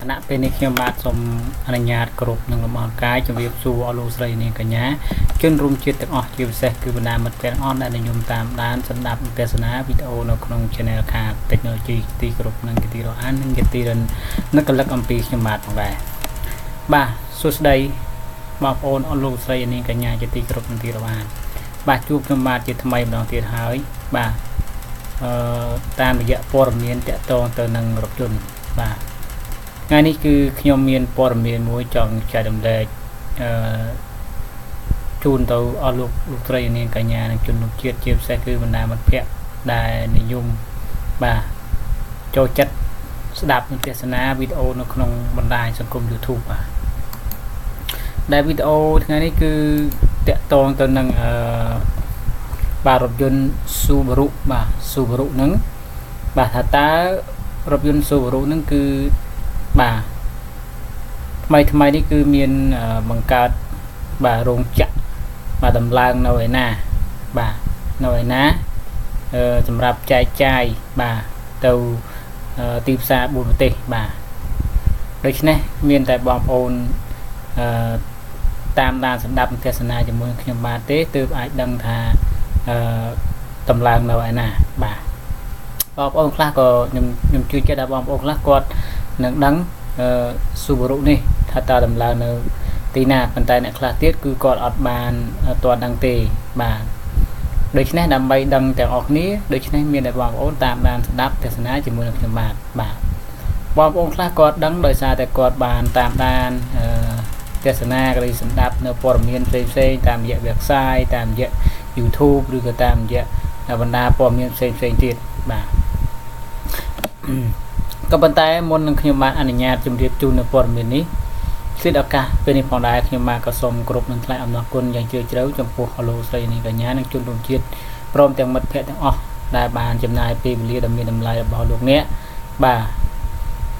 ណៈពេលនេះខ្ញុំបាទសូមអនុញ្ញាតគ្រប់នឹងលំអរកាយជម្រាបសួរអស់លោកស្រីនាងកញ្ញាជនរួមជាតិទាំងអស់ជាពិសេសគឺបណ្ដាមិត្តភ័ក្តិអស់ដែលនិយមតាមដានស្ដាប់ទស្សនាវីដេអូនៅក្នុង Channel ខាង Technology ទីគ្រប់នឹងទីរអាននិងទីរិននឹកកលឹកអំពីខ្ញុំបាទផងដែរបាទសួស្តីបងប្អូនអស់លោកស្រីនាងកញ្ញាជាទីគ្រប់នឹងទីរអានបាទជួបខ្ញុំបាទជាថ្មីម្ដងទៀតហើយបាទតាមរយៈព័ត៌មានតាក់ទងទៅនឹងរថយន្តបាទថ្ងៃនេះគឺខ្ញុំមានព័ត៌មានមួយចង់ចែករំលែកជូនទៅអស់លោកស្រីនាងកញ្ញានិងជនរួមជាតិជាពិសេសគឺបណ្ដាមិត្តភ័ក្តិដែលនិយមបាទចូលចិត្តស្ដាប់និងទស្សនាវីដេអូនៅក្នុងបណ្ដាញសង្គម YouTube បាទដែលវីដេអូថ្ងៃនេះគឺតាក់ទងទៅនឹងបាទរថយន្ត Subaru បាទ Subaru ហ្នឹងបាទថាតើរថយន្ត Subaru ហ្នឹងគឺបាទថ្មីនេះគឺមានបង្កើតបាទរោងចក្របាទដំឡើងនៅឯណាបាទនៅឯណាសម្រាប់ចែកចាយបាទទៅទីផ្សារ4ប្រទេសបាទដូច្នេះមានតែបងប្អូនតាមដានស្ដាប់ទស្សនាជាមួយនឹងខ្ញុំបាទទេទើបអាចដឹងថាដំឡើងនៅឯណាបាទបងប្អូនខ្លះក៏ខ្ញុំជួយចិត្តដល់បងប្អូនខ្លះគាត់នឹងដឹងSubaru នេះថាតើដំឡើងនៅទីណាប៉ុន្តែអ្នកខ្លះទៀតគឺគាត់អត់បានទាន់ដឹងទេបាទដូច្នេះដើម្បីដឹងទាំងអស់គ្នាដូច្នេះមានតែបងប្អូនតាមដានស្ដាប់ទស្សនាជាមួយនឹងខ្ញុំបាទបងប្អូនខ្លះគាត់ដឹងដោយសារតែគាត់បានតាមដានទស្សនាក៏ដូចស្ដាប់នៅព័ត៌មានផ្សេងៗតាមរយៈ website តាមរយៈ YouTube ឬក៏តាមរយៈបណ្ដាព័ត៌មានផ្សេងទៀតបាទក៏ប៉ុន្តែមុននឹងខ្ញុំបានអនុញ្ញាតជម្រាបជូននៅព័ត៌មាននេះឆ្លៀតឱកាសពេលនេះផងដែរខ្ញុំបាទក៏សូមគោរពនឹងថ្លែងអំណរគុណយ៉ាងជ្រាលជ្រៅចំពោះអស់លោកស្រីនាងកញ្ញានិងជនរួមជាតិព្រមទាំងមិត្តភ័ក្តិទាំងអស់ដែលបានចំណាយពេលវេលាដ៏មានតម្លៃរបស់លោកអ្នកបាទ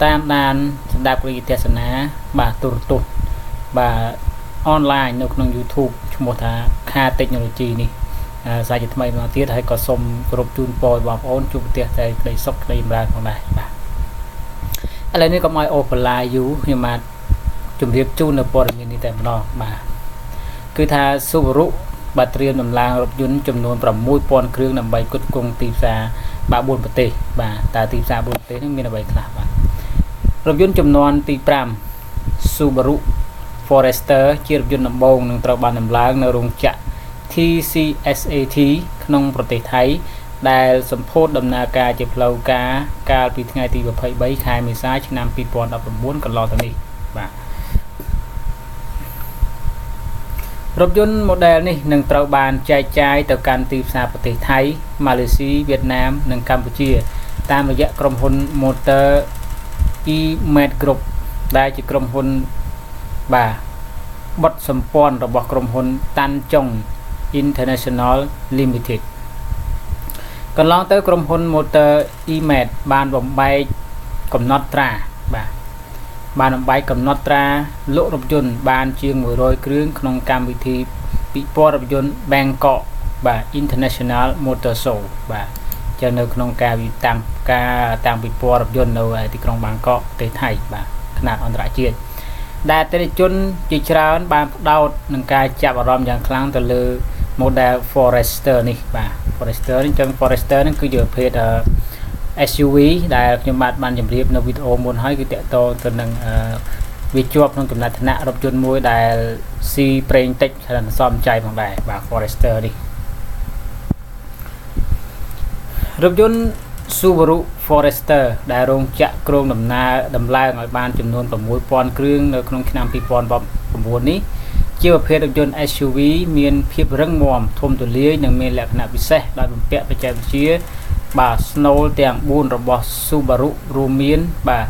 តាមដានស្ដាប់វិទ្យាទស្សនាបាទទូរទស្សន៍បាទអនឡាញនៅក្នុង YouTube ឈ្មោះថាខា Technology នេះសាជាថ្មីមកទៀតហើយក៏សូមគោរពជូនពរបងប្អូនជួបប្រទះតែក្តីសុខក្តីចម្រើនផងដែរបាទឥឡូវនេះកុំឲ្យអូបឡាយយូរខ្ញុំបាទជម្រាបជូននៅព័ត៌មាននេះតែម្ដងបាទគឺថា Subaru បាទត្រៀមដំឡើងរថយន្តចំនួន 6000 គ្រឿងដើម្បីផ្គត់ផ្គង់ទីផ្សារបាទ4ប្រទេសបាទតើទីផ្សារ4ប្រទេសនេះមានអ្វីខ្លះបាទរថយន្តចំនួនទី5 Subaru Forester ជារថយន្តដំបូងនឹងត្រូវបានដំឡើងនៅរោងចក្រ TCSAT ក្នុងប្រទេសថៃដែលសម្ពោធដំណើរការជាផ្លូវការកាលពីថ្ងៃទី23ខែមេសាឆ្នាំ2019កន្លងទៅនេះបាទរថយន្ត model នេះនឹងត្រូវបានចែកចាយទៅកាន់ទីផ្សារប្រទេសថៃម៉ាឡេស៊ីវៀតណាមនិងកម្ពុជាតាមរយៈក្រុមហ៊ុន Motor E-Med Group ដែលជាក្រុមហ៊ុនបាទបត់សម្ព័ន្ធរបស់ក្រុមហ៊ុន Tanchong International Limited កន្លងទៅក្រុមហ៊ុន Motor E-Med បានបំបែកកំណត់ត្រាបាទបានបំបែកកំណត់ត្រាលក់រថយន្តបានជាង100គ្រឿងក្នុងកម្មវិធីពិព័រណ៍រថយន្ត Bangkok បាទ International Motor Show បាទចឹងនៅក្នុងការតាំងពិព័រណ៍រថយន្តនៅទីក្រុង Bangkok ប្រទេសថៃបាទខ្នាតអន្តរជាតិដែលអតិថិជនជាច្រើនបានផ្ដោតនឹងការចាប់អារម្មណ៍យ៉ាងខ្លាំងទៅលើ model Forester នេះបាទ Forester នេះចឹង Forester នេះគឺជាប្រភេទSUV ដែលខ្ញុំបានជម្រាបនៅវីដេអូមុនហើយគឺតកតទៅនឹងវាជាប់ក្នុងចំណាត់ថ្នាក់រថយន្តមួយដែលស៊ីប្រេងតិចច្រើនសមចៃផងដែរបាទ Forester នេះរថយន្ត Subaru Forester ដែលរោងចក្រគ្រោងដំឡើងឲ្យបានចំនួន 6000 គ្រឿងនៅក្នុងឆ្នាំ2019នេះជាប្រភេទរថយន្ត SUV មានភាពរឹងមាំធំទូលាយនិងមានលក្ខណៈពិសេសដោយបំពាក់បច្ចេកវិទ្យាបាទស្នូលទាំង4របស់ Subaru រួមមានបាទ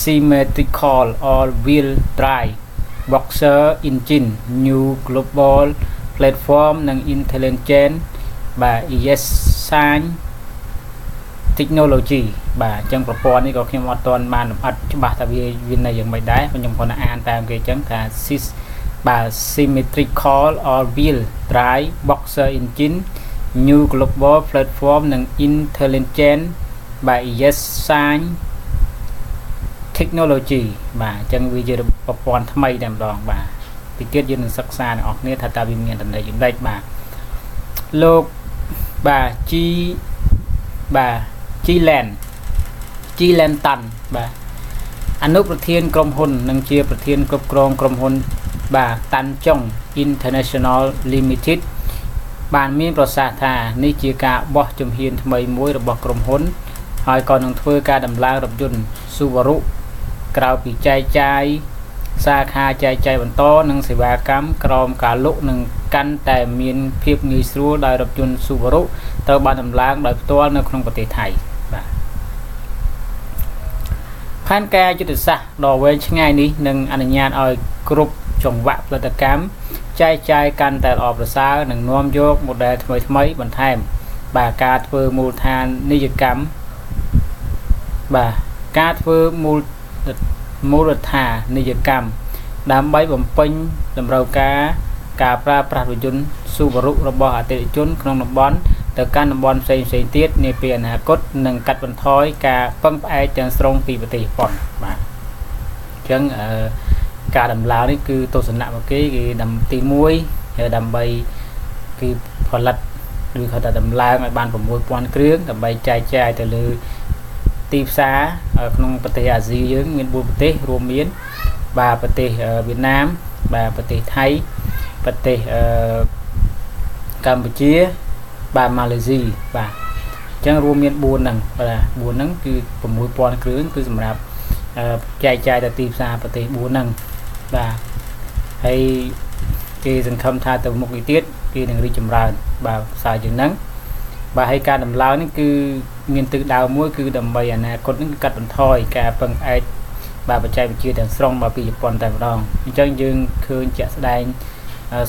Symmetrical All-Wheel Drive Boxer Engine New Global Platform និង Intelligent បាទ ES Sign Technology បាទអញ្ចឹងប្រព័ន្ធនេះក៏ខ្ញុំអត់ទាន់បានលម្អិតច្បាស់ថាវានៅយ៉ាងម៉េចដែរខ្ញុំគ្រាន់តែអានតាមគេអញ្ចឹងថា បាទ Symmetrical All-Wheel Drive Boxer Engine New Global Platform និង Intelligent បាទ ES Sign technology បាទអញ្ចឹងវាជាប្រព័ន្ធថ្មីតែម្ដងបាទពីទៀតយើងនឹងសិក្សាអ្នកនរគ្នាថាតើវាមានតម្លៃយ៉ាងម៉េចបាទលោកបាទ G Land តាន់បាទអនុប្រធានក្រុមហ៊ុននិងជាប្រធានគ្រប់គ្រងក្រុមហ៊ុនបាទតាន់ចុង International Limited បានមានប្រសាសន៍ថានេះជាការបោះជំហានថ្មីមួយរបស់ក្រុមហ៊ុនហើយក៏នឹងធ្វើការដំឡើងរថយន្ត Subaru ក្រៅពីចែកចាយសាខាចែកចាយបន្តនិងសេវាកម្មក្រោមការលក់នឹងកាន់តែមានភាពងាយស្រួលដោយរថយន្ត Subaru ត្រូវបានដំឡើងដោយផ្ទាល់នៅក្នុងប្រទេសថៃបាទផែនការយុទ្ធសាស្ត្រដ៏វែងឆ្ងាយនេះនឹងអនុញ្ញាតឲ្យគ្រប់ចង្វាក់ផលិតកម្មចែកចាយកាន់តែល្អប្រសើរនិងនាំយក model ថ្មីៗបន្ថែមបាទការធ្វើមូលដ្ឋានីយកម្មបាទការធ្វើមូលដ្ឋានីយកម្មដើម្បីបំពេញតម្រូវការប្រើប្រាស់រថយន្ត Subaru របស់អតិថិជនក្នុងតំបន់ទៅកាន់តំបន់ផ្សេងៗទៀតនាពេលអនាគតនិងកាត់បន្ថយការពឹងផ្អែកទាំងស្រុងពីប្រទេសជប៉ុនបាទអញ្ចឹងការដំឡើងនេះគឺទស្សនៈរបស់គេគឺទី1ដើម្បីគឺផលិតឬក៏ថាដំឡើងឲ្យបាន 6000 គ្រឿងដើម្បីចែកចាយទៅលើទីផ្សារក្នុងប្រទេសអាស៊ីយើងមាន4ប្រទេសរួមមានបាទប្រទេសវៀតណាមបាទប្រទេសថៃប្រទេសកម្ពុជាបាទម៉ាឡេស៊ីបាទអញ្ចឹងរួមមាន4ហ្នឹងបាទ4ហ្នឹងគឺ 6000 គ្រឿងគឺសម្រាប់ចែកចាយទៅទីផ្សារប្រទេស4ហ្នឹងបាទហើយគេសង្ឃឹមថាទៅមុខទៀតគេនឹងរីកចម្រើនបាទផ្សារជាងហ្នឹងបាទហើយការដំឡើងនេះគឺមានទិសដៅមួយគឺដើម្បីអនាគតនេះគឺកាត់បន្ថយការពឹងផ្អែកបាទបច្ចេកវិទ្យាទាំងស្រុងមកពីជប៉ុនតែម្ដងអញ្ចឹងយើងឃើញជាក់ស្ដែង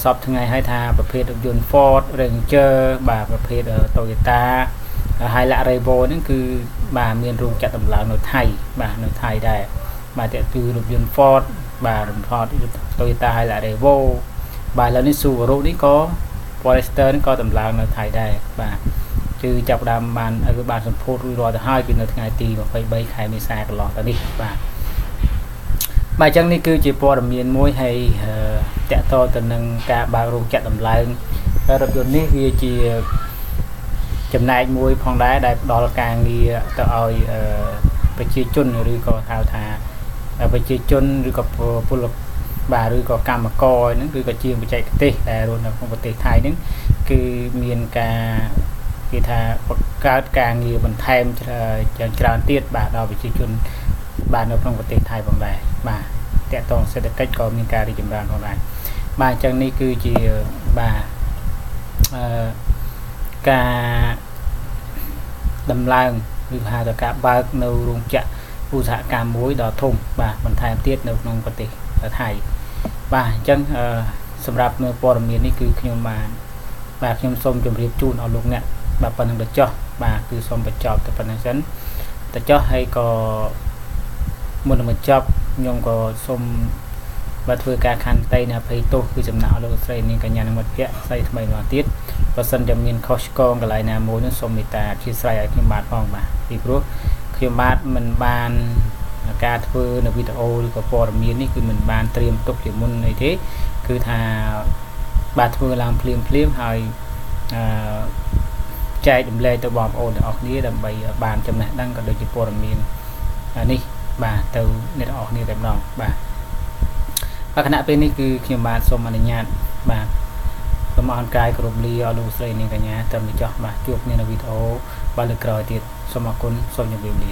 សពថ្ងៃហើយថាប្រភេទរថយន្ត Ford Ranger បាទប្រភេទ Toyota Hilux Revo ហ្នឹងគឺបាទមានរោងចក្រដំឡើងនៅថៃបាទនៅថៃដែរបាទតែគឺរថយន្ត Ford បាទ Toyota Hilux Revo បាទឥឡូវនេះ Subaru នេះក៏ Forester នេះក៏ដំឡើងនៅថៃដែរបាទគឺចាប់ដើមបានសម្ពោធរួចរាល់ទៅហើយគឺនៅថ្ងៃទី23ខែមេសាកន្លងទៅនេះបាទអញ្ចឹងនេះគឺជាព័ត៌មានមួយហើយតកតទៅនឹងការបើករោងចក្រដំឡើងរថយន្តនេះវាជាចំណែកមួយផងដែរដែលផ្ដល់ការងារទៅឲ្យប្រជាជនឬក៏ហៅថាប្រជាជនឬក៏ពលបាទឬក៏កម្មករហ្នឹងឬក៏ជាងបច្ចេកទេសដែលរស់នៅក្នុងប្រទេសថៃហ្នឹងគឺមានការគេថាបង្កើតការងារបន្ថែមច្រើនទៀតបាទដល់ប្រជាជនបាទនៅក្នុងប្រទេសថៃផងដែរបាទតកតងសេដ្ឋកិច្ចក៏មានការរីកចម្រើនផងដែរបាទអញ្ចឹងនេះគឺជាបាទការដំឡើងឬហៅថាការបើកនៅរោងចក្រឧស្សាហកម្មមួយដ៏ធំបាទបន្ថែមទៀតនៅក្នុងប្រទេសថៃបាទអញ្ចឹងសម្រាប់នៅព័ត៌មាននេះគឺខ្ញុំបាទខ្ញុំសូមជម្រាបជូនដល់លោកអ្នកបាទប៉ុណ្្នឹងទៅចុះបាទគឺសូមបញ្ចប់តែប៉ុណ្្នឹងសិនទៅចុះហើយក៏មុននឹងបញ្ចប់ខ្ញុំក៏សូមបាទធ្វើការខន្តីនៅអភ័យទោសគឺចំណាក់លោកស្រីនាងកញ្ញានិងមិត្តភក្តិស្រីថ្មីម្ដងទៀតបើសិនជាមានខុសឆ្គងកន្លែងណាមួយនោះសូមមេត្តាអធិស្ឋានឲ្យខ្ញុំបាទផងបាទពីព្រោះខ្ញុំបាទមិនបានការធ្វើនៅវីដេអូឬក៏ព័ត៌មាននេះគឺមិនបានត្រៀមទុកជាមុនអីទេគឺថាបាទធ្វើឡើងភ្លាមហើយចែករំលែកទៅបងប្អូនទាំងអស់គ្នាដើម្បីបានចំណេះដឹងក៏ដូចជាព័ត៌មាននេះបាទទៅអ្នកទាំងអស់គ្នាតែម្ដងបាទខណៈពេលនេះគឺខ្ញុំបាទសូមអនុញ្ញាតបាទសូមអរកាយគោរពលាអស់លោកស្រីនាងកញ្ញាត្រឹមនេះចុះបាទជួបគ្នានៅវីដេអូបាទលើកក្រោយទៀតសូមអរគុណសូមជម្រាបលា